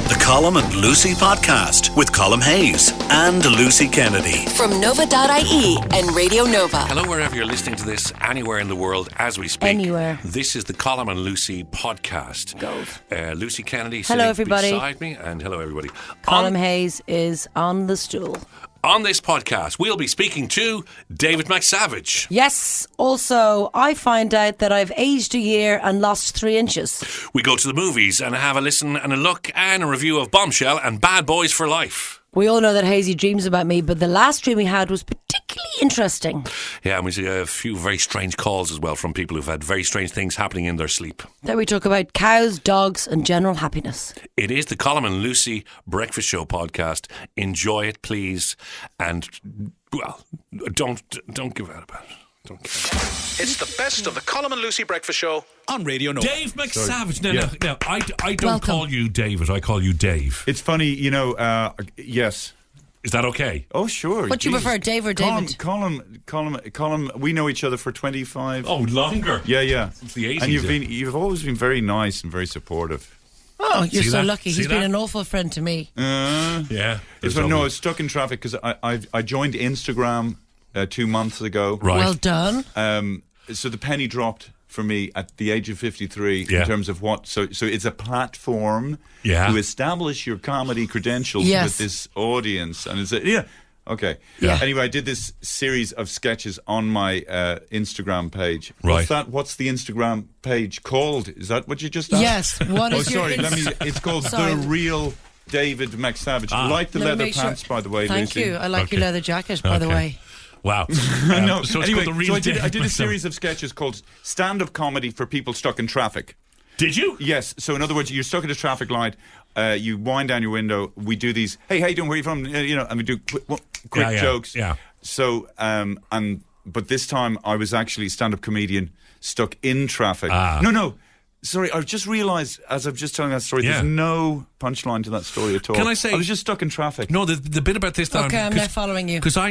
The Colm and Lucy podcast with Colm Hayes and Lucy Kennedy. From Nova.ie and Radio Nova. Hello, wherever you're listening to this, anywhere in the world as we speak. Anywhere. This is the Colm and Lucy podcast. Gold. Lucy Kennedy Hello, sitting everybody. beside me, and hello, everybody. Colm Hayes is on the stool. On this podcast, we'll be speaking to David McSavage. Yes. Also, I find out that I've aged a year and lost 3 inches. We go to the movies and have a listen and a look and a review of Bombshell and Bad Boys for Life. We all know that Hazy dreams about me, but the last dream we had was particularly interesting. Yeah, and we see a few very strange calls as well from people who've had very strange things happening in their sleep. Then we talk about cows, dogs and general happiness. It is the Colm and Lucy Breakfast Show podcast. Enjoy it, please. And, well, don't give out about it. Don't give out. It's the best of the Colm and Lucy breakfast show on Radio Nova. Dave McSavage. Now, I don't Welcome. call you David. I call you Dave. It's funny, yes. Is that okay? Oh, sure. What do you prefer, Dave or David? Colm, we know each other for 25. Oh, longer. Yeah. Since the 80s. And yeah. you've always been very nice and very supportive. Oh, you're See so that? lucky. See He's been that? an awful friend to me. Yeah. It's I was stuck in traffic because I joined Instagram 2 months ago. Right. Well done. So the penny dropped for me at the age of 53 Yeah. in terms of what. So it's a platform Yeah. to establish your comedy credentials Yes. with this audience, and okay. Yeah. Anyway, I did this series of sketches on my Instagram page. Right. What's the Instagram page called? Is that what you just asked? Yes. What is your It's called Sorry. The Real David McSavage. Like the Let me leather make sure. pants, by the way, Thank Lucy. you. I like your Okay. leather jacket, by the Okay. way. Wow. No. So it's Anyway, called the real I did David a McSavage. series of sketches called stand-up comedy for people stuck in traffic. Did you? Yes. So in other words, you're stuck at a traffic light. You wind down your window. We do these. Hey, how you doing? Where are you from? And we do quick Yeah. jokes. Yeah. So but this time I was actually a stand-up comedian stuck in traffic. No. Sorry, I've just realised as I'm just telling that story, Yeah. there's no punchline to that story at all. Can I say- I was just stuck in traffic. No, the bit about this. Okay, I'm now following you. Because I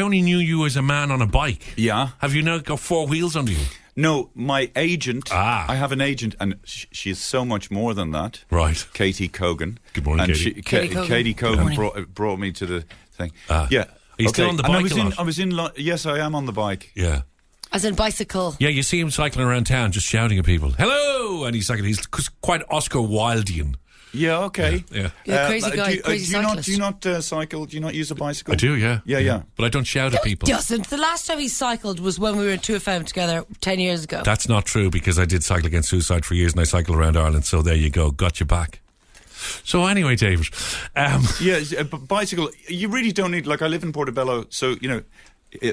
only knew you as a man on a bike. Yeah. Have you now got 4 wheels under you? No, my agent. Ah. I have an agent, and she is so much more than that. Right. Katie Cogan. Good morning, and Katie. Katie Cogan. Katie Good Cogan morning. brought me to the thing. Are Yeah. you still on the And bike a lot? I was in. Yes, I am on the bike. Yeah. As in bicycle. Yeah, you see him cycling around town just shouting at people. Hello! And he's quite Oscar Wildean. Yeah. Okay. Yeah. You're a crazy guy, crazy cyclist. Do you not cycle? Do you not use a bicycle? I do, yeah. Yeah. But I don't shout at people. He doesn't. The last time he cycled was when we were in 2FM together 10 years ago. That's not true because I did cycle against suicide for years and I cycled around Ireland. So there you go. Got you back. So anyway, David. Yeah, but bicycle. You really don't need. Like I live in Portobello, so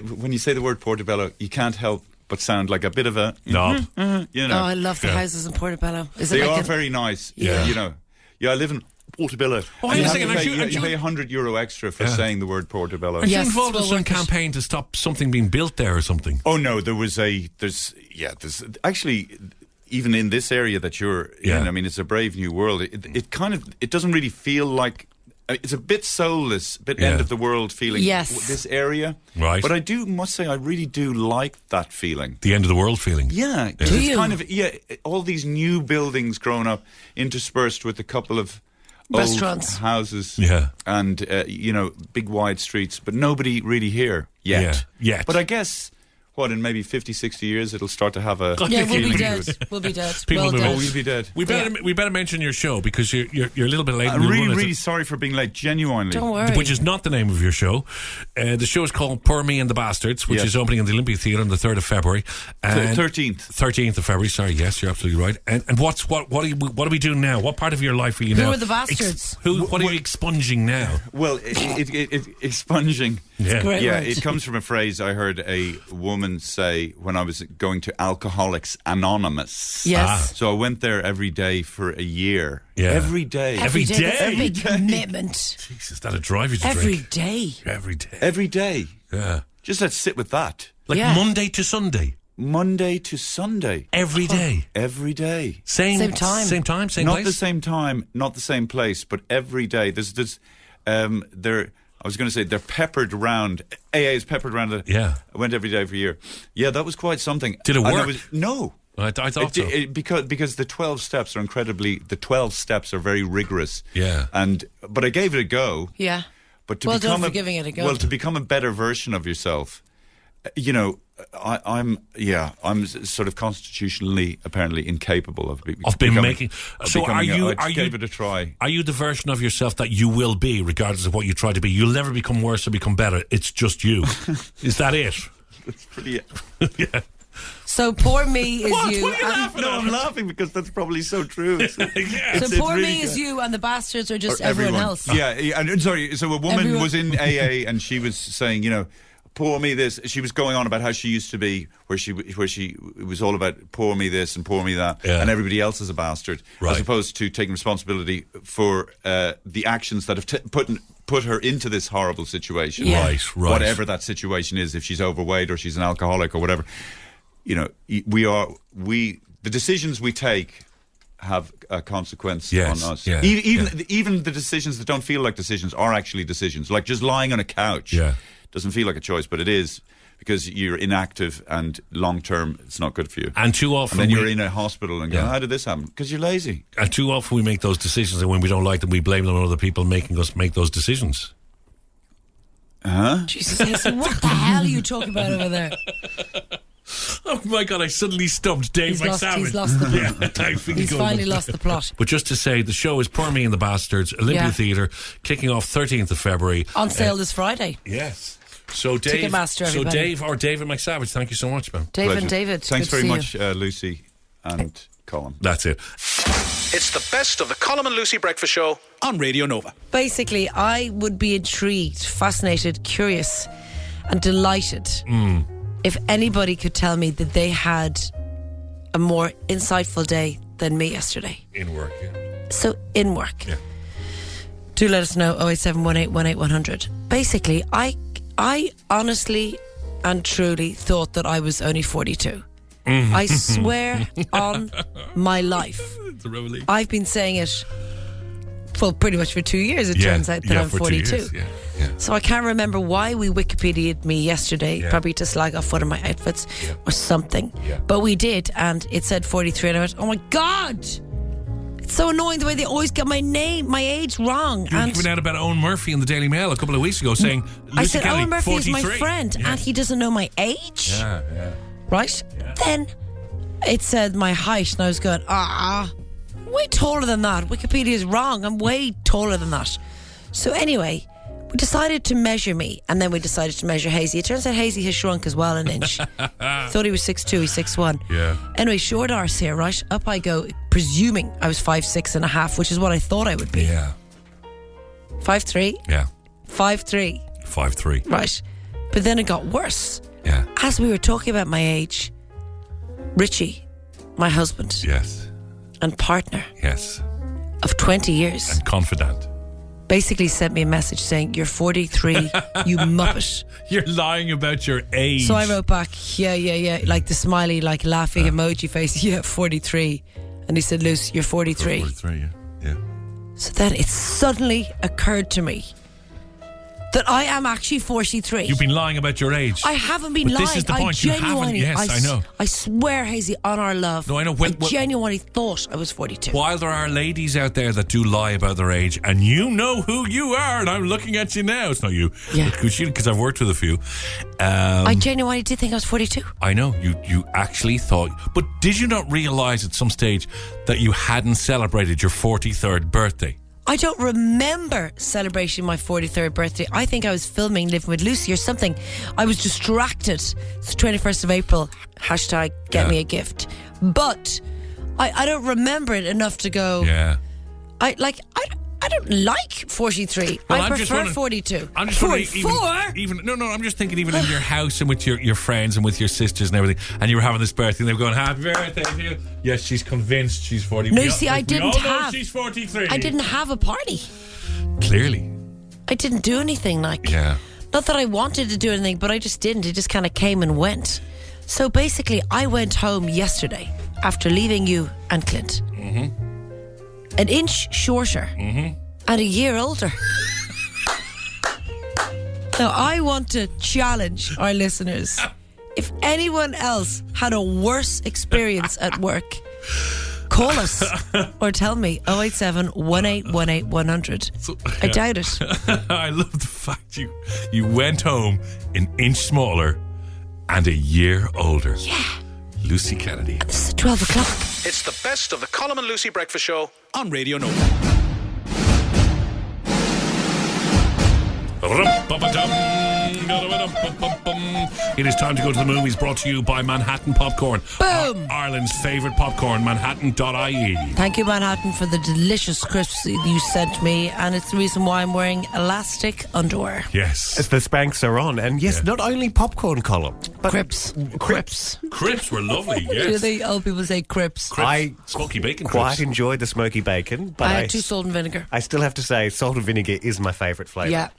when you say the word Portobello, you can't help but sound like a bit of a Knob. Oh, I love the houses in Portobello. Is it They like are very nice. Yeah. Yeah, I live in Portobello. Oh, And hang you on a have second, to aren't pay, you- aren't you you- pay €100 extra for Yeah. saying the word Portobello. Are you Yes, involved in well some worth it. campaign to stop something being built there or something? Oh no, there's actually even in this area that you're Yeah. in. I mean, it's a brave new world. It doesn't really feel like. It's a bit soulless, a bit Yeah. end of the world feeling. Yes. This area, Right. But I must say, I really do like that feeling. The end of the world feeling. Yeah, Do it's you? kind of all these new buildings growing up, interspersed with a couple of Restaurants. old houses, Yeah. and big wide streets, but nobody really here yet. Yeah, yet. But I guess in maybe 50, 60 years it'll start to have a. Yeah, we'll be People dead. We'll be dead. People Well will be- dead. Oh, we'll be dead. We better mention your show because you're a little bit late. I'm really sorry for being late. Genuinely. Don't worry. Which is not the name of your show. The show is called Poor Me and the Bastards, which Yes. is opening in the Olympia Theatre on the 3rd of February. And 13th. 13th of February, sorry, yes, you're absolutely right. And what are we doing now? What part of your life are you Who now? are the bastards? What are you expunging now? Well, it expunging. Yeah. Great Yeah, word. it comes from a phrase I heard a woman say when I was going to Alcoholics Anonymous. Yes. So I went there every day for a year. Yeah. Every day. Every day? That's a big commitment. Jesus, that'll drive you to Every drink. day. Every day. Every day. Yeah. Just let's sit with that. Like Yeah. Monday to Sunday. Monday to Sunday. Every day. Every day. Same time. Same time, same Not place? the same time, not the same place, but every day. I was going to say they're peppered round. AA is peppered round. Yeah. I went every day for a year. Yeah, that was quite something. Did it And work? No. I thought so. Because the 12 steps are very rigorous. Yeah. But I gave it a go. Yeah. But to Well become done for giving it a go. Well, to become a better version of yourself, I'm sort of constitutionally apparently incapable of making. So are you? I gave it a try. Are you the version of yourself that you will be, regardless of what you try to be? You'll never become worse or become better. It's just you. Is that it? That's pretty. Yeah. So poor me is What? you. What are you laughing No, at? I'm laughing because that's probably so true. Yeah. So poor me is you, and the bastards are just everyone else. Yeah, and sorry. So a woman was in AA, and she was saying, pour me this. She was going on about how she used to be, where she it was all about pour me this and pour me that, and everybody else is a bastard, as opposed to taking responsibility for the actions that have put her into this horrible situation. Yeah. Right. Whatever that situation is, if she's overweight or she's an alcoholic or whatever, the decisions we take have a consequence on us. Yeah, even the decisions that don't feel like decisions are actually decisions. Like just lying on a couch doesn't feel like a choice, but it is, because you're inactive and long term it's not good for you. And too often, and then you're in a hospital and going, how did this happen? Because you're lazy. And too often we make those decisions, and when we don't like them, we blame them on other people making us make those decisions. Jesus, Hazel, what the hell are you talking about over there? Oh my God, I suddenly stumped Dave McSavage. He's lost the plot. He's finally lost the plot. But just to say, the show is Poor Me and the Bastards, Olympia Theatre, kicking off 13th of February. On sale this Friday. Yes. So Dave, Ticketmaster, everybody. David McSavage, thank you so much, man. Dave Pleasure. and David. Thanks good very to much, see you. Lucy and Colm. That's it. It's the best of the Colm and Lucy Breakfast Show on Radio Nova. Basically, I would be intrigued, fascinated, curious, and delighted if anybody could tell me that they had a more insightful day than me yesterday. In work, So, in work. Yeah. Do let us know, 087 18 100. Basically, I honestly and truly thought that I was only 42. I swear on my life. It's a revelation. I've been saying it for pretty much for 2 years, it turns out that I'm for 42. 2 years, yeah. So I can't remember why we Wikipedia'd me yesterday, probably to slag off one of my outfits or something. Yeah. But we did, and it said 43, and I went, oh my God! It's so annoying the way they always get my age wrong. You were giving out about Owen Murphy in the Daily Mail a couple of weeks ago, saying Lucy I said, Kelly, Owen Murphy 43. is my friend, and he doesn't know my age. Yeah. Right? Then it said my height, and I was going, way taller than that. Wikipedia is wrong. I'm way taller than that. So anyway, we decided to measure me, and then we decided to measure Hazy. It turns out Hazy has shrunk as well an inch. Thought he was 6'2", he's 6'1". Yeah. Anyway, short arse here, right? Up I go, presuming I was 5'6.5", which is what I thought I would be. Yeah. 5'3". Yeah. 5'3". 5'3". Right. But then it got worse. Yeah. As we were talking about my age, Richie, my husband Yes. and partner Yes. of 20 years, And confident. basically sent me a message saying, you're 43, you muppet. You're lying about your age. So I wrote back, yeah, like the smiley, like laughing emoji face, 43. And he said, Luce, you're 43. 43, yeah. So then it suddenly occurred to me that I am actually 43. You've been lying about your age. I haven't been lying. This is the point. You haven't. Yes, I know. I swear, Hazy, on our love. No, I know. I genuinely thought I was 42. While there are ladies out there that do lie about their age, and you know who you are, and I'm looking at you now. It's not you. Yeah. Because I've worked with a few. I genuinely did think I was 42. I know. You actually thought. But did you not realise at some stage that you hadn't celebrated your 43rd birthday? I don't remember celebrating my 43rd birthday. I think I was filming Living with Lucy or something. I was distracted. It's the 21st of April. Hashtag get me a gift. But I don't remember it enough to go. Yeah. I don't like 43. Well, I I'm just prefer wondering- 42. I'm just 44? I'm just thinking even in your house and with your friends and with your sisters and everything, and you were having this birthday and they were going, happy birthday to you. Yes, she's convinced she's 40. No, see, I didn't have. She's 43. I didn't have a party. Clearly. I didn't do anything like. Yeah. Not that I wanted to do anything, but I just didn't. It just kind of came and went. So basically, I went home yesterday after leaving you and Clint. Mm-hmm. An inch shorter and a year older. Now, I want to challenge our listeners If anyone else had a worse experience at work, call us or tell me 087 1818 100. I doubt it. I love the fact you went home an inch smaller and a year older. Yeah. Lucy Kennedy. This is 12 o'clock. It's the best of the Colm and Lucy Breakfast Show on Radio Nova. It is time to go to the movies, brought to you by Manhattan Popcorn. Boom! Ireland's favourite popcorn, manhattan.ie. Thank you, Manhattan, for the delicious crisps that you sent me, and it's the reason why I'm wearing elastic underwear. Yes. As the Spanks are on, and yes, not only popcorn column, but Crips. Crisps were lovely, Do yes. the old people say crips? Crisps. Smoky bacon quite crisps. enjoyed the smoky bacon. But I had 2 salt and vinegar. I still have to say, salt and vinegar is my favourite flavour. Yeah.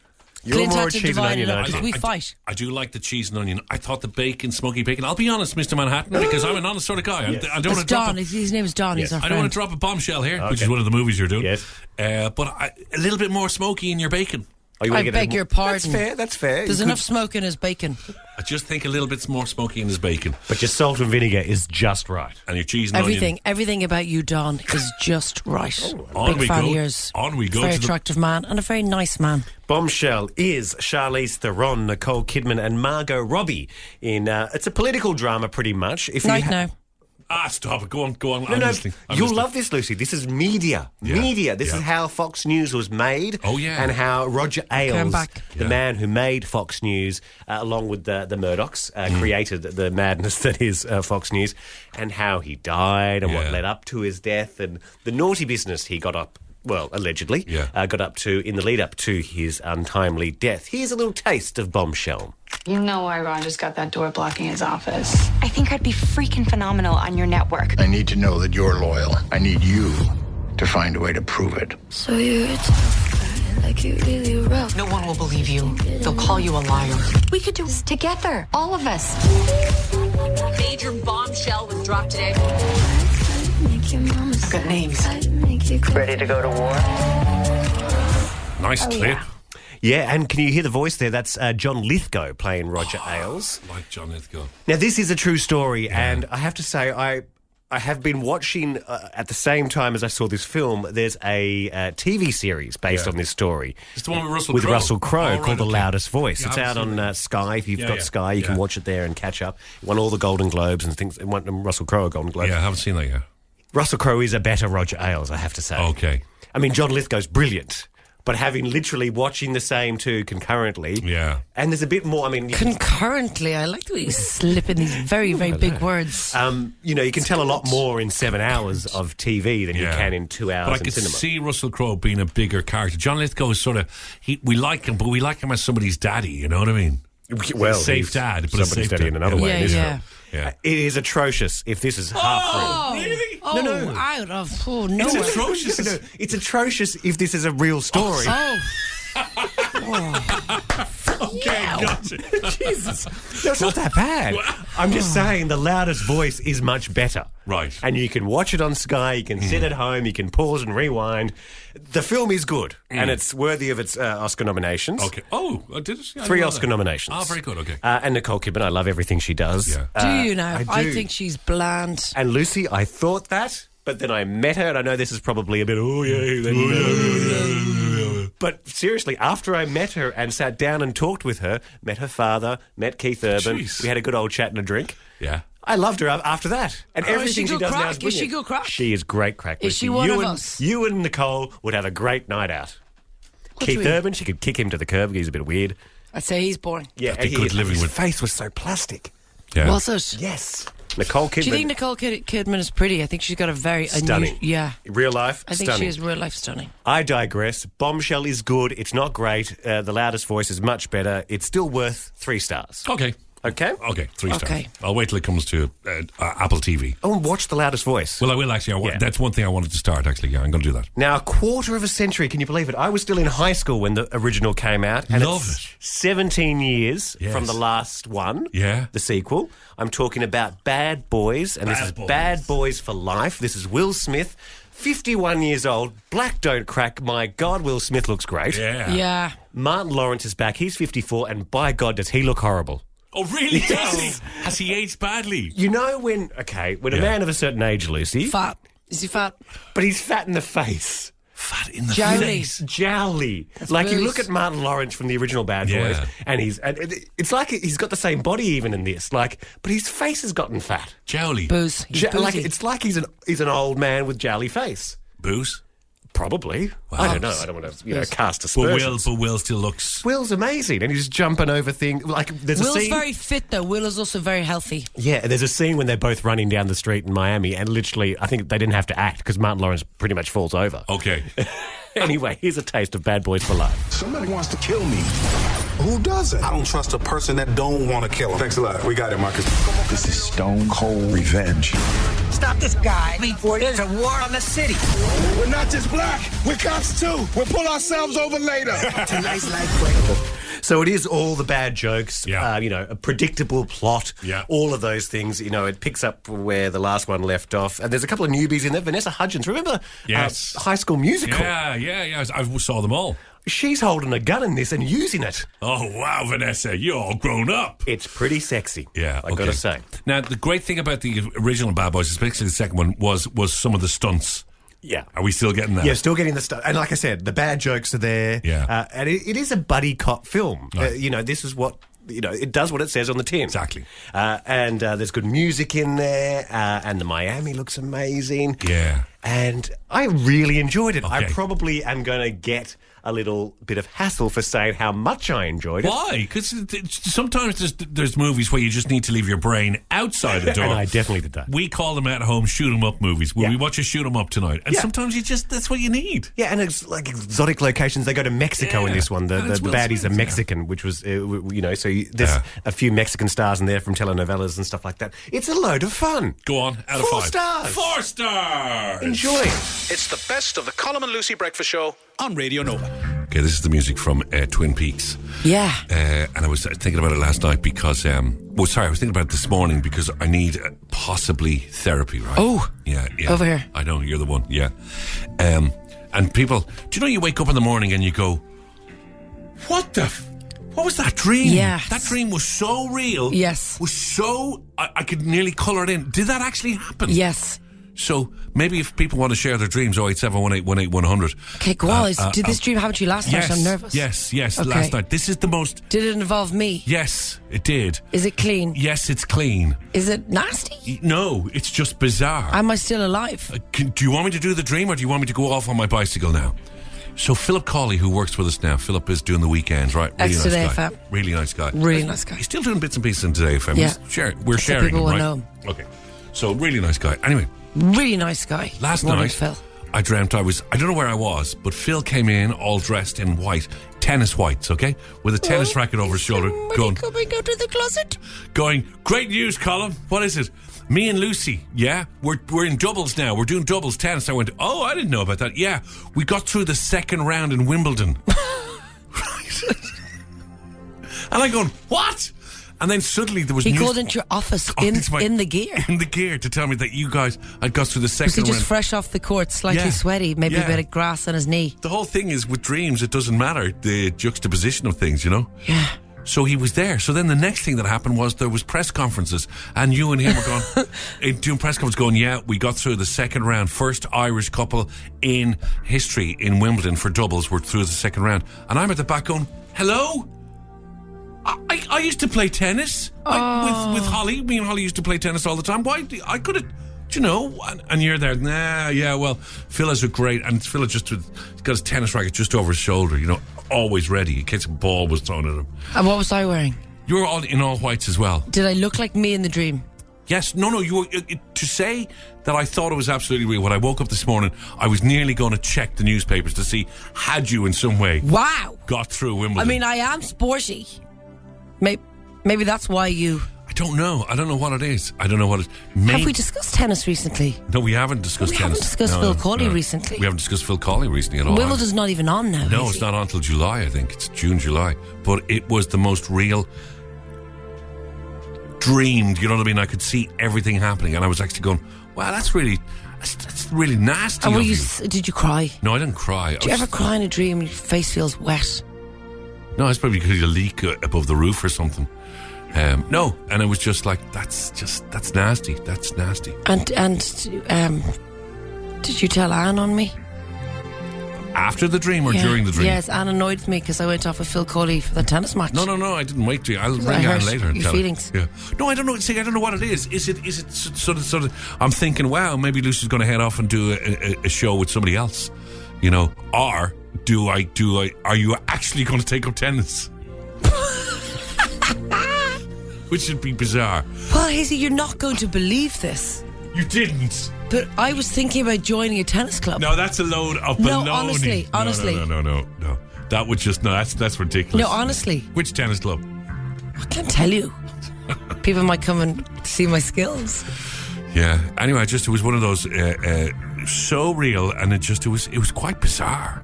You're Clint more had a to cheese and divide onion, it up aren't because you? we fight. I do like the cheese and onion. I thought the bacon, smoky bacon. I'll be honest, Mr. Manhattan, because I'm an honest sort of guy. Yes. I don't It's want to drop. Don. His name is Don. He's our I friend. don't want to drop a bombshell here, which is Okay. one of the movies you're doing. Yes. But a little bit more smoky in your bacon. Oh, you wanna I get beg your pardon. That's fair. There's You enough could- smoke in his bacon. I just think a little bit more smoky in his bacon. But your salt and vinegar is just right. And your cheese and onion. Everything about you, Don, is just right. On Big we fan go. of yours. On we go Very to the- attractive man and a very nice man. Bombshell is Charlize Theron, Nicole Kidman, and Margot Robbie in. It's a political drama, pretty much. If Night you now. Stop it. Go on. I'm No, listening. I'm you'll listening. love this, Lucy. This is media. Yeah. Media. This Yeah. is how Fox News was made. Oh, yeah. And how Roger Ailes, back. the Yeah. man who made Fox News, along with the Murdochs, created the madness that is Fox News, and how he died and what Yeah. led up to his death and the naughty business he got up. Well, allegedly, got up to in the lead up to his untimely death. Here's a little taste of Bombshell. You know why Roger's got that door blocking his office. I think I'd be freaking phenomenal on your network. I need to know that you're loyal. I need you to find a way to prove it. So you're a tough guy, like you really rough. No one will believe you. They'll call you a liar. We could do this together, all of us. Major bombshell was dropped today. I've got names. Ready to go to war? Nice clip. Yeah, and can you hear the voice there? That's John Lithgow playing Roger Ailes. Like John Lithgow. Now, this is a true story, and I have to say, I have been watching at the same time as I saw this film. There's a TV series based on this story. It's the one with Russell Crowe. Crowe Oh, right, called The okay. Loudest Voice. Yeah, It's I out haven't on seen Sky. If you've got Sky, you can yeah. watch it there and catch up. It won all the Golden Globes and things. It won Russell Crowe a Golden Globe. Yeah, I haven't seen that yet. Russell Crowe is a better Roger Ailes, I have to say. Okay. I mean, John Lithgow's brilliant. But having literally watching the same two concurrently, and there's a bit more. I mean, Concurrently, I like the way you slip in these very, very big words. you can tell a lot more in 7 hours of TV than you can in 2 hours But I in could cinema. see Russell Crowe being a bigger character. John Lithgow is sort of we like him, but we like him as somebody's daddy. You know what I mean? Well, a safe he's dad, but a somebody's safe daddy dad. in another way. Yeah, in this yeah. film. Yeah. It is atrocious if this is half real. Really? Out of no. It's atrocious. No, it's atrocious if this is a real story. Okay, gotcha. Jesus. No, it's not that bad. I'm just saying the Loudest Voice is much better. Right. And you can watch it on Sky, you can sit at home, you can pause and rewind. The film is good, and it's worthy of its Oscar nominations. Okay. Oh, I did it? Yeah, I 3 didn't know Oscar that. nominations. Oh, very good, okay. And Nicole Kidman, I love everything she does. Yeah. Do you now? I do. think she's bland. And Lucy, I thought that, but then I met her, and I know this is probably a bit, but seriously, after I met her and sat down and talked with her, met her father, met Keith Urban, Jeez. we had a good old chat and a drink. Yeah. I loved her after that. And everything is she she good does now crack? is Is she brilliant. good crack? She is great crack. Is she Lucy. one you of and, us? You and Nicole would have a great night out. do you Keith mean? Urban, she could kick him to the curb. He's a bit weird. I'd say he's boring. Yeah, That'd be and good living his with- face was so plastic. Yeah. Was it? Yes. Nicole Kidman. Do you think Nicole Kidman is pretty? I think she's got a very Stunning. Yeah. Real life, I think stunning. she is real life stunning. I digress. Bombshell is good. It's not great. The Loudest Voice is much better. It's still worth 3 stars. Okay. Okay? Okay, 3 stars. Okay. I'll wait till it comes to Apple TV. Oh, and watch The Loudest Voice. Well, I will actually. Yeah. That's one thing I wanted to start, actually. Yeah, I'm going to do that. Now, a quarter of a century, can you believe it? I was still in high school when the original came out. And Love it's it. 17 years Yes. from the last one. Yeah. The sequel. I'm talking about Bad Boys. And this is Bad Boys. Bad Boys for Life. This is Will Smith, 51 years old. Black don't crack. My God, Will Smith looks great. Yeah. Yeah. Martin Lawrence is back. He's 54. And by God, does he look horrible. Oh, really? Has he aged badly? You know when a man of a certain age, Lucy... Fat. Is he fat? But he's fat in the face. Fat in the Jowly. face. Jowly. Like you look at Martin Lawrence from the original Bad Boys, and it's like he's got the same body even in this. Like, but his face has gotten fat. Jowly. Booze. It's like he's an old man with jowly face. Booze? Probably. Wow. I don't know. I don't want to cast aspersions. But Will still looks... Will's amazing, and he's jumping over things. Like there's Will's a scene. very fit though. Will is also very healthy. Yeah, there's a scene when they're both running down the street in Miami, and literally, I think they didn't have to act because Martin Lawrence pretty much falls over. Okay. Anyway, here's a taste of Bad Boys for Life. Somebody wants to kill me. Who doesn't? I don't trust a person that don't want to kill him. Thanks a lot. We got it, Marcus. This is stone cold revenge. Stop this guy before there's a war on the city. We're not just black. We're cops too. We'll pull ourselves over later. Tonight's life break. So it is all the bad jokes, Yeah. A predictable plot, all of those things. It picks up where the last one left off. And there's a couple of newbies in there. Vanessa Hudgens, remember? Yes. High School Musical. Yeah. I saw them all. She's holding a gun in this and using it. Oh, wow, Vanessa, you're all grown up. It's pretty sexy. Yeah, I gotta say. Now, the great thing about the original Bad Boys, especially the second one, was some of the stunts. Yeah. Are we still getting that? Yeah, still getting the stuff. And like I said, the bad jokes are there. Yeah. And it is a buddy cop film. Right. This is what... it does what it says on the tin. Exactly. And there's good music in there, and the Miami looks amazing. Yeah. And I really enjoyed it. Okay. I probably am going to get a little bit of hassle for saying how much I enjoyed it. Why? Because sometimes there's movies where you just need to leave your brain outside the door. And I definitely did that. We call them at home shoot 'em up movies. Will we watch a shoot 'em up tonight? And sometimes that's what you need. Yeah, and it's like exotic locations. They go to Mexico in this one. The baddies are Mexican, which was, there's a few Mexican stars in there from telenovelas and stuff like that. It's a load of fun. Go on, out of 4 5. stars. 4 stars. Enjoy. It's the best of the Colm and Lucy Breakfast Show on Radio Nova. Okay, this is the music from Twin Peaks. Yeah. And I was thinking about it last night because, I was thinking about it this morning because I need possibly therapy, right? Oh. Yeah. Over here. I know, you're the one, yeah. And people, do you know you wake up in the morning and you go, what was that dream? Yeah. That dream was so real. Yes. Was so, I could nearly colour it in. Did that actually happen? Yes. So maybe if people want to share their dreams, 087181800. Okay, go on. Did this dream happen to you last night? I'm nervous. Yes, okay. Last night. This is the most... Did it involve me? Yes, it did. Is it clean? Yes, it's clean. Is it nasty? No, it's just bizarre. Am I still alive? Do you want me to do the dream or do you want me to go off on my bicycle now? So Philip Cawley, who works with us now, Philip is doing the weekends, right? Really Extra nice Day guy. FM. Really nice guy. Really nice guy. He's still doing bits and pieces in Today FM. Yeah. We're sharing people him, right? will know. Okay. So really nice guy. Anyway. Really nice guy. Last Morning, night, Phil. I dreamt I don't know where I was, but Phil came in all dressed in white, tennis whites, okay? With a tennis racket over his shoulder. Coming out of the closet? Going, great news, Colm. What is it? Me and Lucy, yeah? We're in doubles now. We're doing doubles tennis. I went, oh, I didn't know about that. Yeah, we got through the second round in Wimbledon. Right. And I'm going, what? And then suddenly there was He called into your office in the gear. In the gear to tell me that you guys had got through the second Was he just round. fresh off the court, slightly sweaty, maybe a bit of grass on his knee? The whole thing is with dreams, it doesn't matter the juxtaposition of things, you know? Yeah. So he was there. So then the next thing that happened was there was press conferences and you and him were going, doing press conferences going, yeah, we got through the second round. First Irish couple in history in Wimbledon for doubles were through the second round. And I'm at the back going, hello? I used to play tennis with Holly. Me and Holly used to play tennis all the time. Why? I could have, you know, and you're there. Nah, yeah, well, Phil has a great, and Phil has just got his tennis racket just over his shoulder, you know, always ready in case a ball was thrown at him. And what was I wearing? You were all in all whites as well. Did I look like me in the dream? Yes, no, you were, to say that I thought it was absolutely real. When I woke up this morning, I was nearly going to check the newspapers to see, had you in some way got through Wimbledon. I mean, I am sporty. Maybe that's why you... I don't know what it is. I don't know what it is. Have we discussed tennis recently? No, we haven't discussed tennis. We haven't discussed Phil Cawley recently. We haven't discussed Phil Cawley recently at all. Wimbledon's not even on now. No, it's not on until July, I think. It's June, July. But it was the most real dreamed, you know what I mean? I could see everything happening and I was actually going, wow, that's really nasty of you. Did you cry? No, I didn't cry. Did you ever cry in a dream and your face feels wet? No, it's probably because you leak above the roof or something. No, and it was just like, that's nasty. That's nasty. And did you tell Anne on me? After the dream or during the dream? Yes, Anne annoyed me because I went off with Phil Coley for the tennis match. No, I didn't wait to. I'll ring Anne later and your tell feelings. her. Yeah. No, I don't know. See, I don't know what it is. Is it sort of? I'm thinking, wow, maybe Lucy's going to head off and do a show with somebody else, you know? Or do I? Are you actually going to take up tennis? Which would be bizarre. Well, Hazy, you're not going to believe this. You didn't. But I was thinking about joining a tennis club. No, that's a load of baloney. No, honestly. No. That would just, that's ridiculous. No, honestly. Which tennis club? I can't tell you. People might come and see my skills. Yeah. Anyway, it was one of those so real, and it was quite bizarre.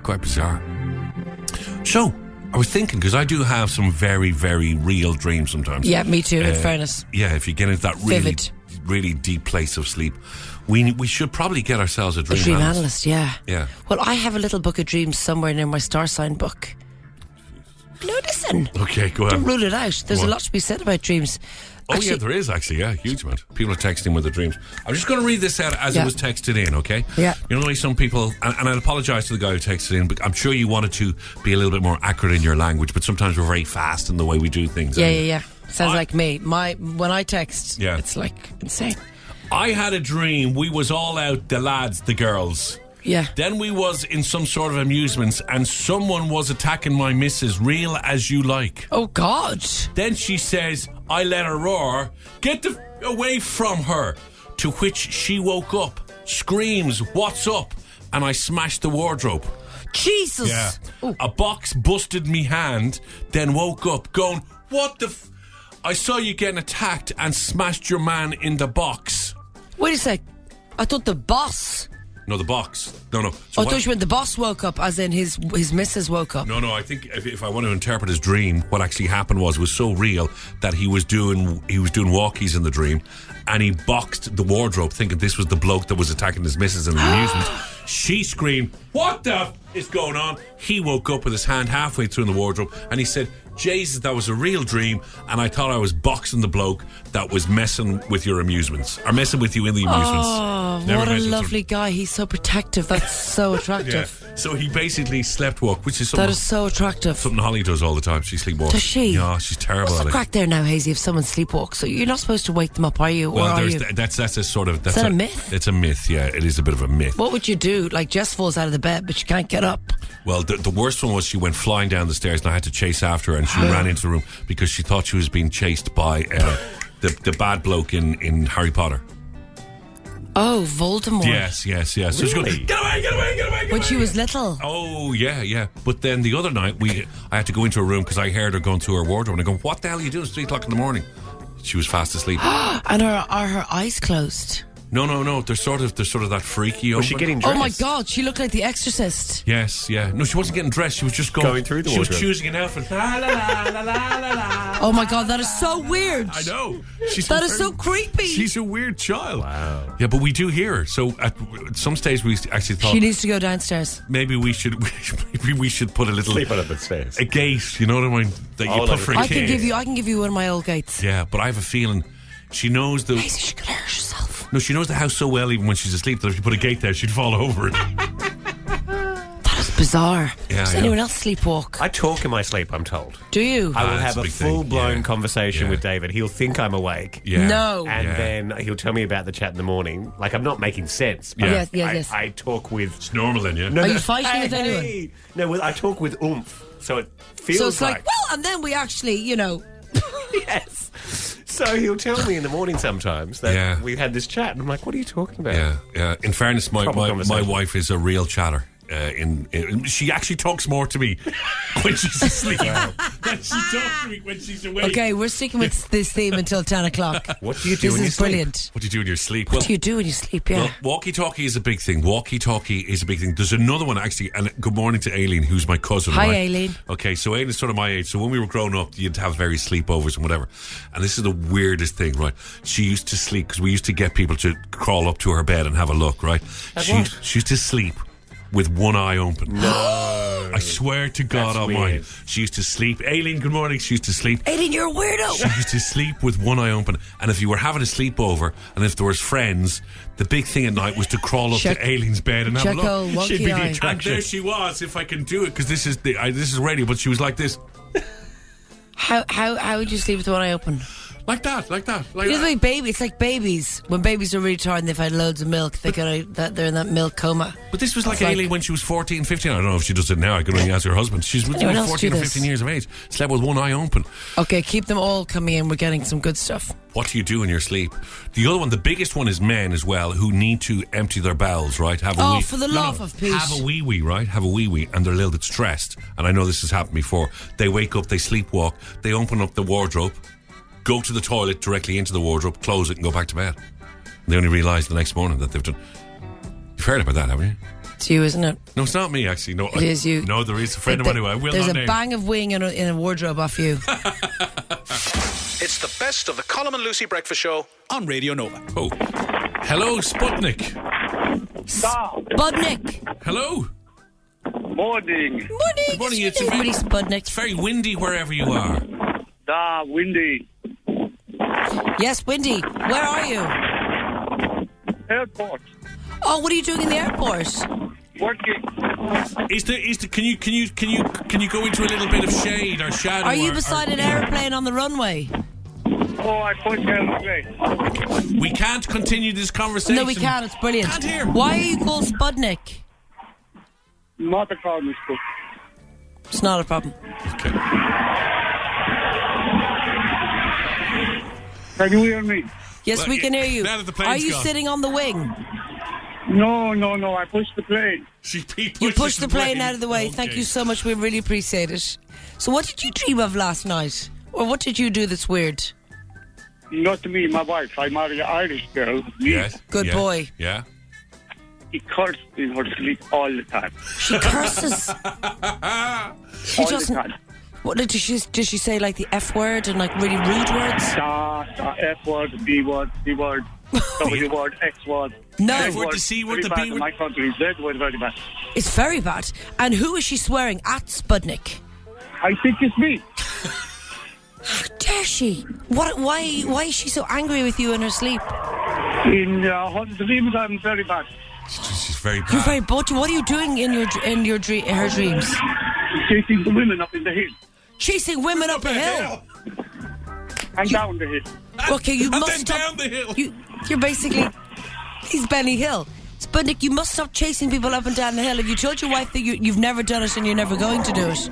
So, I was thinking, because I do have some very, very real dreams sometimes. Yeah, me too, in fairness. Yeah, if you get into that really deep place of sleep, we should probably get ourselves a dream analyst. Yeah. Yeah. Well, I have a little book of dreams somewhere near my star sign book. No, listen. Okay, go ahead. Don't rule it out. There's a lot to be said about dreams. Oh, yeah, there is actually, yeah, huge amount. People are texting with their dreams. I'm just going to read this out as it was texted in, okay? Yeah. You know the way some people, and I apologise to the guy who texted in, but I'm sure you wanted to be a little bit more accurate in your language, but sometimes we're very fast in the way we do things. Yeah. Sounds like me. When I text, it's like insane. I had a dream we was all out, the lads, the girls. Yeah. Then we was in some sort of amusements and someone was attacking my missus, real as you like. Oh, God. Then she says, I let her roar, get away from her. To which she woke up, screams, what's up? And I smashed the wardrobe. Jesus. Yeah. Ooh. A box busted me hand, then woke up going, what the I saw you getting attacked and smashed your man in the box. Wait a sec. I thought the boss... No, the box. No. So I thought you meant the boss woke up, as in his missus woke up. No. I think if I want to interpret his dream, what actually happened was so real that he was doing walkies in the dream, and he boxed the wardrobe, thinking this was the bloke that was attacking his missus in the amusement. She screamed, "What the f is going on?" He woke up with his hand halfway through in the wardrobe, and he said, Jesus, that was a real dream, and I thought I was boxing the bloke that was messing with your amusements, or messing with you in the amusements. Oh, what a lovely guy. He's so protective. That's so attractive. Yeah. So he basically sleepwalked, which is something... That is so attractive. Something Holly does all the time. She sleepwalks. Does she? Yeah, she's terrible What's at the it. crack there now, Hazy, if someone sleepwalks? So you're not supposed to wake them up, are you? Well, or are you? That's a sort of... Is that a myth? It's a myth, yeah. It is a bit of a myth. What would you do? Like, Jess falls out of the bed, but she can't get up. Well, the worst one was she went flying down the stairs and I had to chase after her, and she ran into the room because she thought she was being chased by the bad bloke in Harry Potter. Oh, Voldemort. Yes. So she's going, get away. When she was little. Oh, yeah. But then the other night, I had to go into a room because I heard her going through her wardrobe, and I go, what the hell are you doing? It's 3 o'clock in the morning. She was fast asleep. And are her eyes closed? No. They're sort of that freaky. Was she getting dressed? Oh my God, she looked like the Exorcist. Yes, yeah. No, she wasn't getting dressed. She was just going through the wardrobe. She was choosing an outfit. La, la, la, la, la, la. Oh my God, that is so weird. I know. That is so creepy. She's a weird child. Wow. Yeah, but we do hear her. So at some stage we actually thought she needs to go downstairs. Maybe we should put a little sleep on the stairs. A gate, you know what I mean? That you put for a kid. I can give you one of my old gates. Yeah, but I have a feeling she knows the... Maisie, she could hurt herself. No, she knows the house so well even when she's asleep that if you put a gate there, she'd fall over it. That is bizarre. Yeah, Does anyone else sleepwalk? I talk in my sleep, I'm told. Do you? I will have a full-blown conversation with David. He'll think I'm awake. Yeah. No. And then he'll tell me about the chat in the morning. Like, I'm not making sense. Yeah. Yes. I talk with... It's normal then, yeah? Are you fighting with anyone? No, I talk with oomph. So it feels So it's like, well, and then we actually, Yes. So he'll tell me in the morning sometimes that we had this chat, and I'm like, what are you talking about? Yeah. In fairness, my wife is a real chatter. She actually talks more to me when she's asleep than she talks to me when she's awake. Okay, we're sticking with this theme until 10 o'clock. What do you do when you sleep? This is brilliant. What do you do in your sleep? What do you do when you sleep, yeah? Well, walkie-talkie is a big thing. There's another one, actually, and good morning to Aileen, who's my cousin. Hi, right? Aileen. Okay, so Aileen's sort of my age. So when we were growing up, you'd have various sleepovers and whatever. And this is the weirdest thing, right? She used to sleep, because we used to get people to crawl up to her bed and have a look, right? She used to sleep with one eye open. No. I swear to God Almighty. She used to sleep. Aileen, good morning. She used to sleep. Aileen, you're a weirdo. She used to sleep with one eye open. And if you were having a sleepover, and if there was friends, the big thing at night was to crawl up to Aileen's bed and have a look. She'd be the attraction. And there she was. If I can do it, because this is radio, but she was like this. How would you sleep with one eye open? Like that. It's like babies. When babies are really tired and they've had loads of milk, they're in that milk coma. But this was like Aileen when she was 14, 15. I don't know if she does it now. I can only ask her husband. She's 14 or 15 years of age. Slept with one eye open. Okay, keep them all coming in. We're getting some good stuff. What do you do in your sleep? The other one, the biggest one, is men as well who need to empty their bowels, right? Have a wee. For the love of Pete. Have a wee, right? Have a wee, and they're a little bit stressed. And I know this has happened before. They wake up, they sleepwalk, they open up the wardrobe, go to the toilet directly into the wardrobe, close it and go back to bed. And they only realise the next morning that they've done... You've heard about that, haven't you? It's you, isn't it? No, it's not me, actually. No, it is you. No, there is a friend of mine who I will There's not a name. bang of wing in a wardrobe off you. It's the best of the Colm and Lucy breakfast show on Radio Nova. Oh. Hello, Sputnik. Sputnik. Hello. Morning. Good morning. It's Sputnik. It's very windy wherever you are. Windy. Yes, windy. Where are you? Airport. Oh, what are you doing in the airport? Working. Can you go into a little bit of shade or shadow? Are you beside an aeroplane on the runway? Oh, I pushed airplane. Okay. We can't continue this conversation. No, we can't. It's brilliant. Can't hear. Why are you called Sputnik? Mother called me Sputnik. It's not a problem. Okay. Can you hear me? Yes, we can hear you. Now that the plane's Are you gone. sitting on the wing? No. I pushed the plane. You pushed the plane out of the way. Okay. Thank you so much. We really appreciate it. So what did you dream of last night? Or what did you do that's weird? Not me, my wife. I married an Irish girl. Yes. Good boy. Yeah. He cursed in her sleep all the time. She curses. She all doesn't. the time. What did she say? Like the F word and like really rude words? F word, B word, C word, W word, X word. No. F word, the C word, the B word. In my country, Z word, very bad. It's very bad. And who is she swearing at, Sputnik? I think it's me. How dare she? Why is she so angry with you in her sleep? In her dreams, I'm very bad. She's very bad. You're very bad. What are you doing in her dreams? Chasing the women up in the hill. Chasing women up a hill? And down the hill. Okay, you must then stop. down the hill. You're basically... He's Benny Hill. Sputnik, you must stop chasing people up and down the hill. Have you told your wife that you've never done it and you're never going to do it?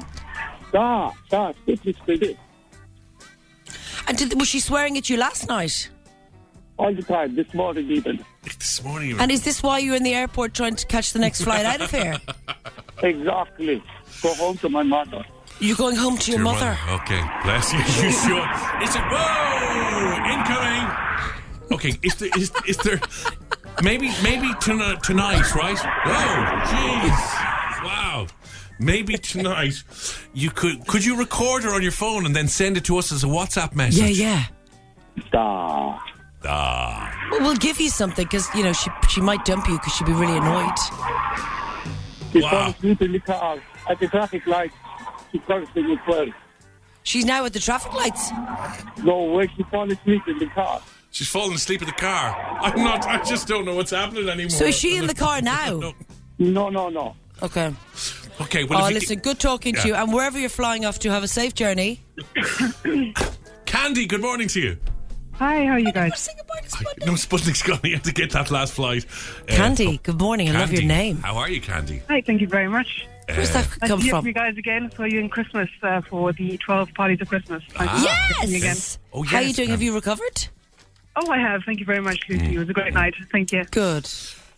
And was she swearing at you last night? All the time, this morning even. This morning even. And is this why you're in the airport trying to catch the next flight out of here? Exactly. Go home to my mother. You're going home to your mother? Okay, bless you. You sure? Is it? Whoa! Incoming. Okay, is there? Maybe tonight, right? Oh, jeez! Wow. Maybe tonight you could you record her on your phone and then send it to us as a WhatsApp message? Yeah. Stop. Well, we'll give you something because she might dump you because she'd be really annoyed. She fell asleep in the car at the traffic light. She cursing as well. She's now at the traffic lights? No, where she fall asleep in the car. She's falling asleep in the car. I just don't know what's happening anymore. So is she in the car now? No. Okay. Okay, well, listen, good talking to you. And wherever you're flying off to, have a safe journey. Candy, good morning to you. Hi, how are you guys? No, Sputnik's gone. You have to get that last flight. Candy, good morning. I love your name. How are you, Candy? Hi, thank you very much. Where's that come nice to hear from? You guys again. Saw you in Christmas for the 12 parties of Christmas. Yes! Again. Oh, yes! How are you doing? Have you recovered? Oh, I have. Thank you very much, Lucy. It was a great night. Thank you. Good.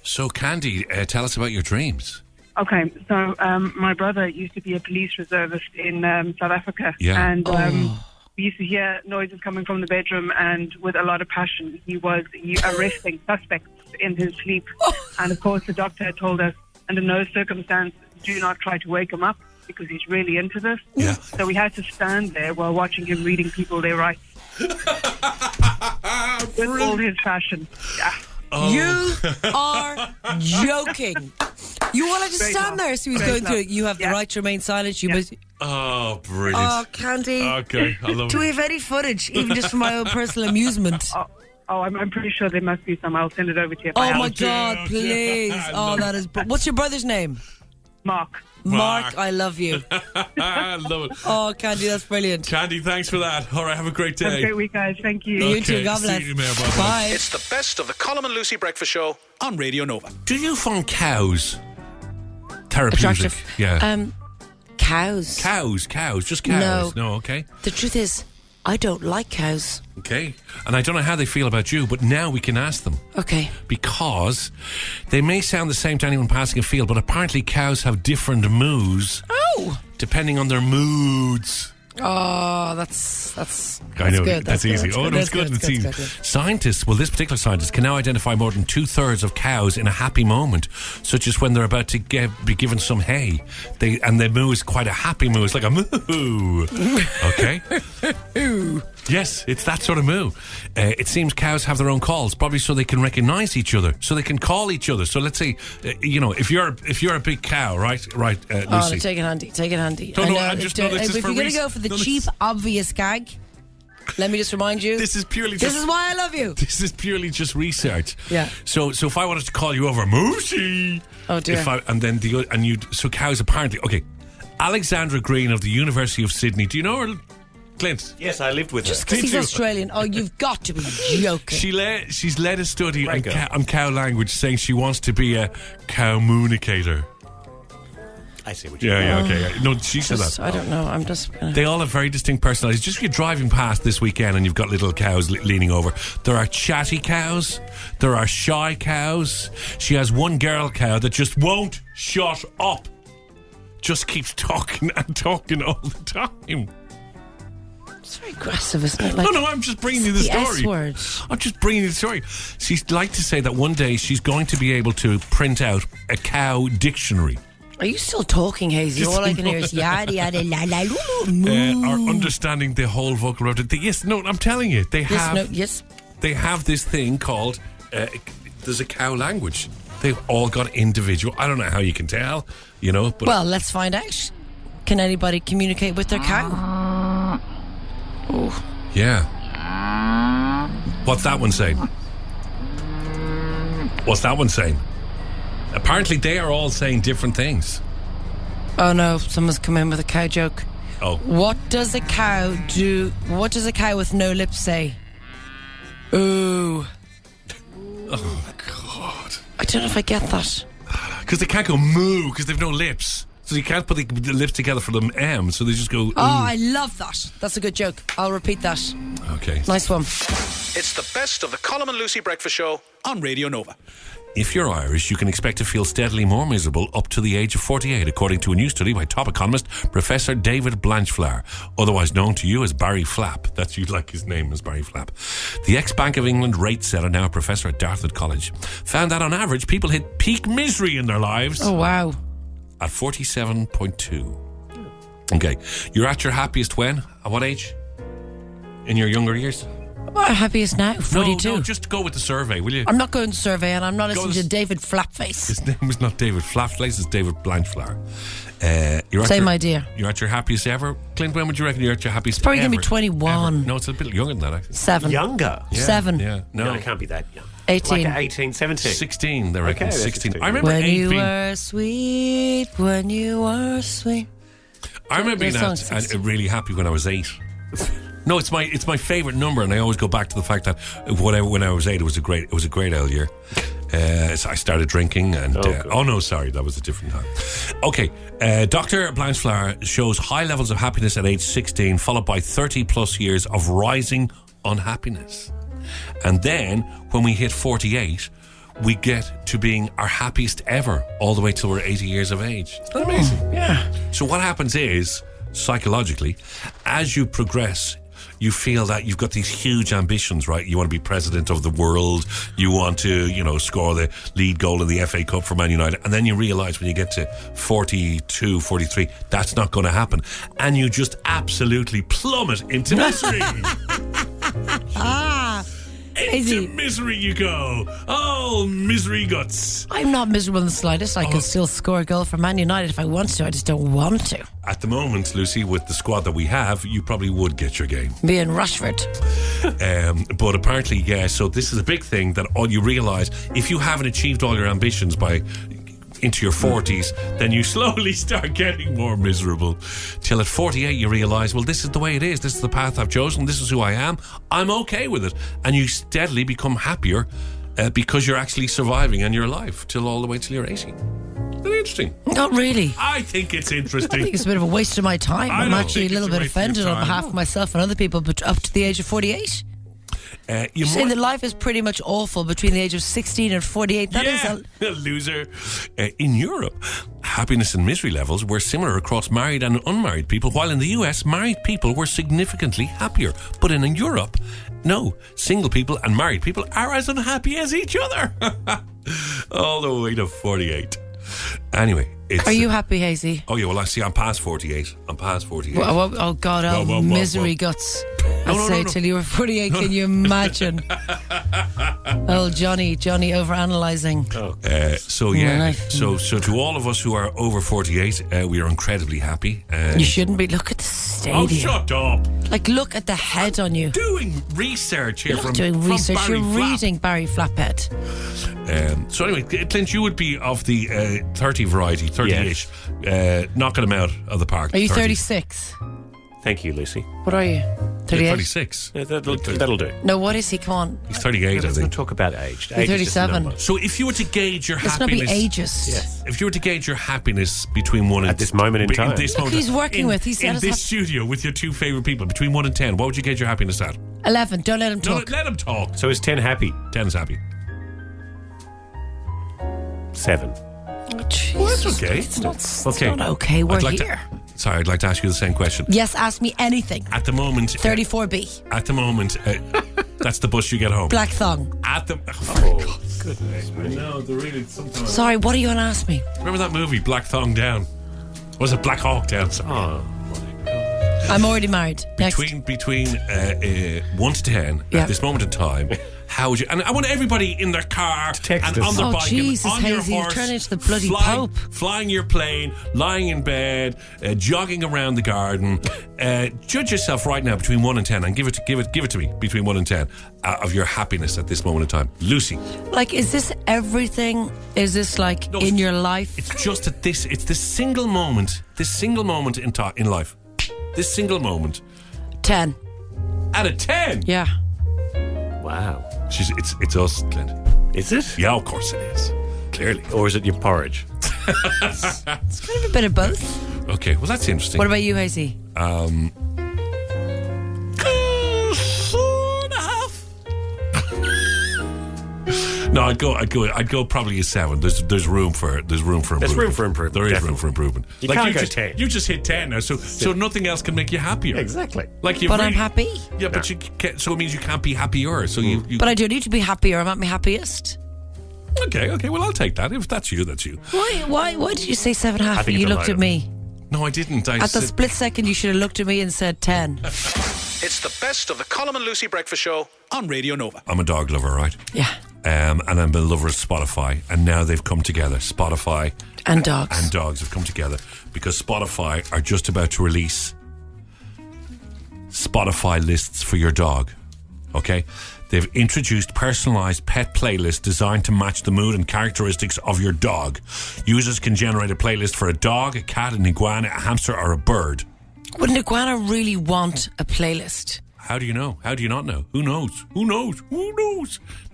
So, Candy, tell us about your dreams. Okay, so my brother used to be a police reservist in South Africa. Yeah. And we used to hear noises coming from the bedroom, and with a lot of passion, he was arresting suspects in his sleep. And, of course, the doctor had told us, under no circumstance, do not try to wake him up, because he's really into this. Yeah. So we had to stand there while watching him reading people their rights. With all his passion. Yeah. You are joking. You wanted to stand there, so he was going through it. You have the right to remain silent. You must. Oh, brilliant. Oh, Candy. Okay, I love Do we it. have any footage, even just for my own personal amusement? I'm pretty sure there must be some. I'll send it over to you. Oh my God, please. Oh, that is. What's your brother's name? Mark. Mark, I love you. I love it. Oh, Candy, that's brilliant. Candy, thanks for that. All right, have a great day. Have a great week, guys. Thank you. You too. God bless. See you tomorrow. Bye. It's the best of the Colm and Lucy breakfast show on Radio Nova. Do you find cows therapeutic? Attractive. Yeah. Cows. Cows, just cows. No. No, okay. The truth is, I don't like cows. Okay. And I don't know how they feel about you, but now we can ask them. Okay. Because they may sound the same to anyone passing a field, but apparently cows have different moos. Oh. Depending on their moods. Oh, that's I know, good. that's easy. Good. Oh, no, it's good. It's easy. Scientists, well, this particular scientist can now identify more than 2/3 of cows in a happy moment, such as when they're about to be given some hay. Their moo is quite a happy moo. It's like a moo. Okay? Yes, it's that sort of moo. It seems cows have their own calls, probably so they can recognise each other, so they can call each other. So let's say, if you're a big cow, right, Lucy? Oh, no, take it handy. No, I just know this is if for you're going to go for the cheap, obvious gag, let me just remind you. This is purely. This is why I love you. This is purely just research. Yeah. So if I wanted to call you over, Moosey. Oh dear. So cows apparently. Okay, Alexandra Green of the University of Sydney. Do you know her? Clint. Yes, I lived with her. Just because he's Australian. Oh, you've got to be joking. She's led a study on cow language, saying she wants to be a cowmunicator. I see what you're Yeah, okay. No, she said that. I don't know. I'm just. They all have very distinct personalities. Just if you're driving past this weekend and you've got little cows leaning over, there are chatty cows. There are shy cows. She has one girl cow that just won't shut up. Just keeps talking and talking all the time. It's very aggressive, isn't it? Like, no, I'm just bringing you the story. S-word. I'm just bringing you the story. She'd like to say that one day she's going to be able to print out a cow dictionary. Are you still talking, Hazy? All I can hear is yada yada la la moo. Are understanding the whole vocal repertoire. Yes, no, I'm telling you, they have. Yes. They have this thing called. There's a cow language. They've all got individual. I don't know how you can tell, But well, let's find out. Can anybody communicate with their cow? Oh. Yeah. What's that one saying? What's that one saying? Apparently they are all saying different things. Oh no, someone's come in with a cow joke. Oh. What does a cow do? What does a cow with no lips say? Ooh. Oh, God. I don't know if I get that. Because they can't go moo because they've no lips. So you can't put the lips together for them M, so they just go ooh. Oh, I love that. That's a good joke. I'll repeat that. Okay. Nice one. It's the best of the Colm and Lucy breakfast show on Radio Nova. If you're Irish, you can expect to feel steadily more miserable up to the age of 48, according to a new study by top economist Professor David Blanchflower, otherwise known to you as Barry Flapp. That's you'd like his name as Barry Flapp. The ex-Bank of England rate setter, now a professor at Dartmouth College, found that on average people hit peak misery in their lives. Oh, wow. At 47.2. Okay. You're at your happiest when? At what age? In your younger years? Well, happiest now, 42. No, just go with the survey, will you? I'm not going to survey and I'm not listening to David Flapface. His name is not David Flapface, it's David Blanchflower. Same idea. You're at your happiest ever? Clint, when would you reckon you're at your happiest It's probably ever? going to be 21. Ever. No, it's a bit younger than that, actually. 7. Younger? Yeah, 7. Yeah. No, it can't be that young. 18. Like 18, 17. 16, they reckon. Okay, 16. I remember when 8 you being... were sweet, when you were sweet. I remember being really happy when I was 8. No, it's my favourite number, and I always go back to the fact that when I was 8, it was a great old year. So I started drinking, and no, sorry, that was a different time. Okay, Dr. Blanchflower shows high levels of happiness at age 16, followed by 30 plus years of rising unhappiness, and then when we hit 48, we get to being our happiest ever, all the way till we're 80 years of age. Isn't that amazing? Yeah. So what happens is, psychologically, as you progress, you feel that you've got these huge ambitions, right? You want to be president of the world. You want to, score the lead goal in the FA Cup for Man United. And then you realise when you get to 42, 43, that's not going to happen. And you just absolutely plummet into misery. Hazy. To misery you go. Oh, misery guts. I'm not miserable in the slightest. I can still score a goal for Man United if I want to. I just don't want to. At the moment, Lucy, with the squad that we have, you probably would get your game. Being Rashford. But apparently, yeah, so this is a big thing that all you realise, if you haven't achieved all your ambitions by into your 40s, then you slowly start getting more miserable. Till at 48 you realise, well, this is the way it is. This is the path I've chosen. This is who I am. I'm okay with it. And you steadily become happier because you're actually surviving and you're alive all the way till you're 80. Isn't that interesting? Not really. I think it's interesting. I think it's a bit of a waste of my time. I'm actually a little bit offended on behalf of myself and other people, but up to the age of 48. You say that life is pretty much awful between the age of 16 and 48. That is a loser. In Europe, happiness and misery levels were similar across married and unmarried people, while in the US, married people were significantly happier. But in Europe, no, single people and married people are as unhappy as each other. All the way to 48. Anyway, are you happy, Hazy? Oh yeah, well I see. I'm past 48. Oh God, misery guts. Till you were 48. Can you imagine? Oh, Johnny overanalyzing. So to all of us who are over 48, we are incredibly happy. You shouldn't be. Look at the stadium. Oh, shut up! Like, look at the head on you. Doing research here. You're reading Barry Flathead. So anyway, Clint, you would be of the 30 variety, 30-ish, knocking them out of the park. Are you 36? Thank you, Lucy. What are you? 38? 36. Yeah, that'll do. No, what is he? Come on. He's 38, I think. Let's talk about age. You're 37. So if you were to gauge your happiness... Let's not be ageist. Yes. If you were to gauge your happiness between 1 and... At this moment in time. Look, he's working with... He said in this studio with your two favourite people, between 1 and 10, what would you gauge your happiness at? 11. Don't let him talk. No, let him talk. So is 10 happy? 10 is happy. 7. Oh, Jesus. Well, that's okay. It's not okay. We're here. Sorry, I'd like to ask you the same question. Yes, ask me anything. At the moment... 34B. At the moment, that's the bus you get home. Black thong. At the... Oh, goodness. I know, they're really sometimes... Sorry, what are you going to ask me? Remember that movie, Black Thong Down? Was it Black Hawk Down? Sorry. I'm already married. Between 1 to 10, at this moment in time... How would you? And I want everybody in their car and on their bike Jesus, and on your Hazy, horse, turn into the bloody Pope. Flying your plane, lying in bed, jogging around the garden. Judge yourself right now between 1 and 10, and give it to me between 1 and 10 of your happiness at this moment in time, Lucy. Like, is this everything? Is this like in your life? It's just at this. It's this single moment. This single moment in life. This single moment. 10. Out of 10. Yeah. Wow. It's us, Clint. Is it? Yeah, of course it is. Clearly. Or is it your porridge? It's kind of a bit of both. Okay, well that's interesting. What about you, Hazy? 4.5. No, I'd go probably a 7. There's room for improvement. There's room for improvement. There is room for improvement. You can't go 10. You just hit 10 now, so nothing else can make you happier. Exactly. But I'm happy. Yeah, but you can't, so it means you can't be happier. So you. But I do need to be happier. I'm at my happiest. Okay. Well, I'll take that. If that's you, that's you. Why did you say 7.5 when you looked at me? No, I didn't. At the split second, you should have looked at me and said 10. It's the best of the Colm and Lucy Breakfast Show on Radio Nova. I'm a dog lover, right? Yeah. And I'm a lover of Spotify, and now they've come together. Spotify and dogs have come together because Spotify are just about to release Spotify lists for your dog. Okay? They've introduced personalized pet playlists designed to match the mood and characteristics of your dog. Users can generate a playlist for a dog, a cat, an iguana, a hamster, or a bird. Would an iguana really want a playlist? How do you know? How do you not know? Who knows?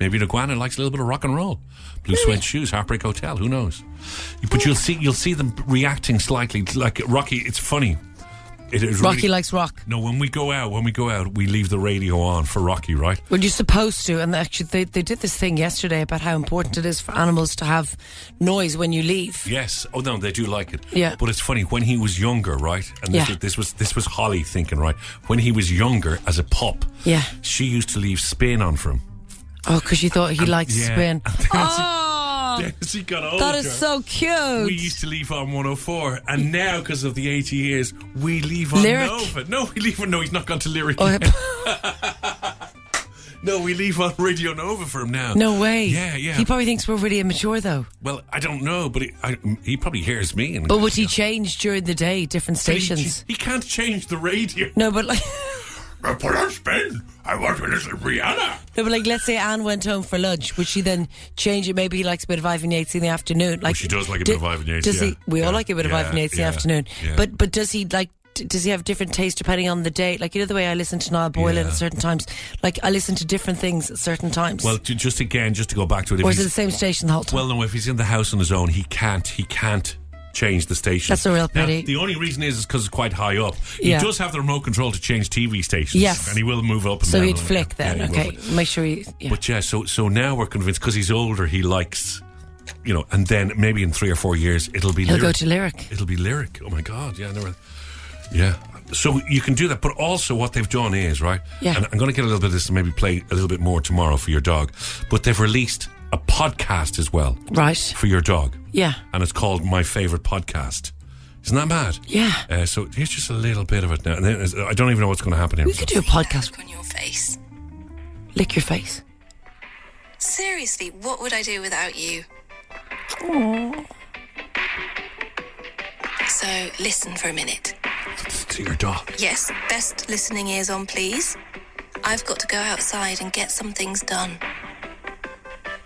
Maybe an iguana likes a little bit of rock and roll. Blue Suede Shoes, Heartbreak Hotel. Who knows? But you'll see them reacting slightly like Rocky. It's funny. Rocky likes rock. No, when we go out, we leave the radio on for Rocky, right? Well, you're supposed to. And actually, they did this thing yesterday about how important it is for animals to have noise when you leave. Yes. Oh no, they do like it. Yeah. But it's funny when he was younger, right? And this was Holly thinking, right? When he was younger, as a pup, she used to leave Spin on for him. Oh, because she thought he liked Spin. As he got older, that is so cute. We used to leave on 104, and now because of the 80 years, we leave on Lyric. Nova. No, we leave on. No, he's not gone to Lyric. No, we leave on Radio Nova for him now. No way. Yeah. He probably thinks we're really immature, though. Well, I don't know, but he probably hears me. And but would he change during the day, different stations? He can't change the radio. No, but like... Put on spin. I want to listen to Rihanna. No, but like, let's say Anne went home for lunch. Would she then change it? Maybe he likes a bit of Ivan Yates in the afternoon. Like, she does like a bit of Ivan Yates. Does he? We all like a bit of Ivan Yates in the afternoon. Yeah. But does he like? Does he have different taste depending on the day? Like, you know the way I listen to Niall Boylan at certain times. Like, I listen to different things at certain times. Well, just to go back to it. Or is it the same station the whole time? Well, no. If he's in the house on his own, he can't change the station. That's a real pity. Now, the only reason is because it's quite high up. He does have the remote control to change TV stations. Yes. And he will move up and so down. he'd flick then. Okay. Make sure he... Yeah. But so now we're convinced, because he's older, he likes... You know, and then maybe in 3 or 4 years, he'll go to lyric. It'll be lyric. Oh my God. Yeah, never... Yeah. So you can do that, but also what they've done is, right? Yeah. And I'm going to get a little bit of this and maybe play a little bit more tomorrow for your dog. But they've released a podcast as well. Right. For your dog. Yeah. And it's called My Favourite Podcast. Isn't that mad? Yeah. So here's just a little bit of it now. And then I don't even know what's going to happen here. We could do a podcast. On your face. Lick your face. Seriously, what would I do without you? Aww. So listen for a minute. To your dog. Yes, best listening ears on, please. I've got to go outside and get some things done.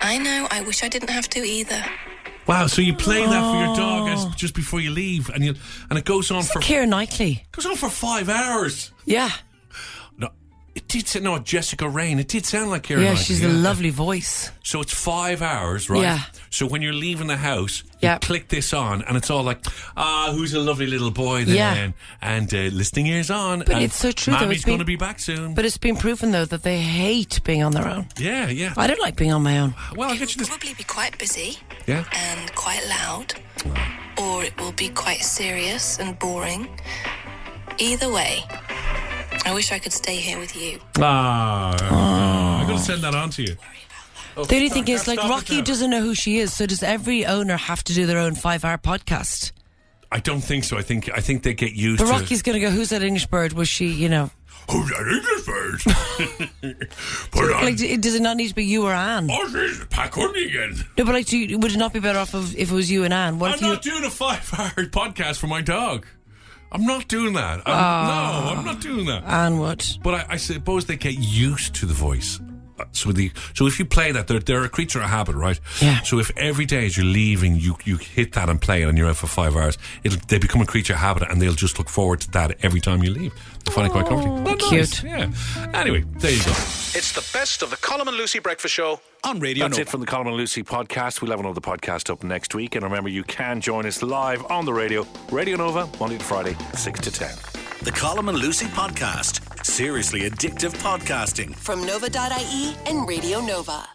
I know, I wish I didn't have to either. Wow, so you play that for your dog just before you leave, and it goes on for... Keira Knightley. Goes on for 5 hours. Yeah. No, it did sound... No, Jessica Raine. It did sound like Keira Knightley. Yeah, she's a lovely voice. So it's 5 hours, right? Yeah. So when you're leaving the house, you click this on, and it's all like, who's a lovely little boy then? Yeah. And listening ears on. But it's so true, though. Mommy's going to be back soon. But it's been proven, though, that they hate being on their own. Yeah. I don't like being on my own. Well, I'll get you this. It will probably be quite busy. Yeah. And quite loud. Or it will be quite serious and boring. Either way, I wish I could stay here with you. I'm going to send that on to you. The only thing is, like, Rocky doesn't know who she is, so does every owner have to do their own 5-hour podcast? I don't think so. I think they get used to... But Rocky's going to go, who's that English bird? Was she, you know... Who's that English bird? Like, does it not need to be you or Anne? Oh, she's Pat Courtney again. No, but like, would it not be better off if it was you and Anne? I'm not doing a 5-hour podcast for my dog. I'm not doing that. No, I'm not doing that. Anne would. But I suppose they get used to the voice. So if you play that, they're a creature of habit, right? Yeah. So if every day as you're leaving, you hit that and play it, and you're out for 5 hours, they become a creature of habit, and they'll just look forward to that every time you leave. They find it quite comforting. Well, cute. Nice. Yeah. Anyway, there you go. It's the best of the Colm and Lucy Breakfast Show on Radio That's Nova. it from the Colm and Lucy podcast. We'll have another podcast up next week, and remember, you can join us live on the radio, Radio Nova, Monday to Friday, 6 to 10. The Colm and Lucy podcast. Seriously addictive podcasting. From Nova.ie and Radio Nova.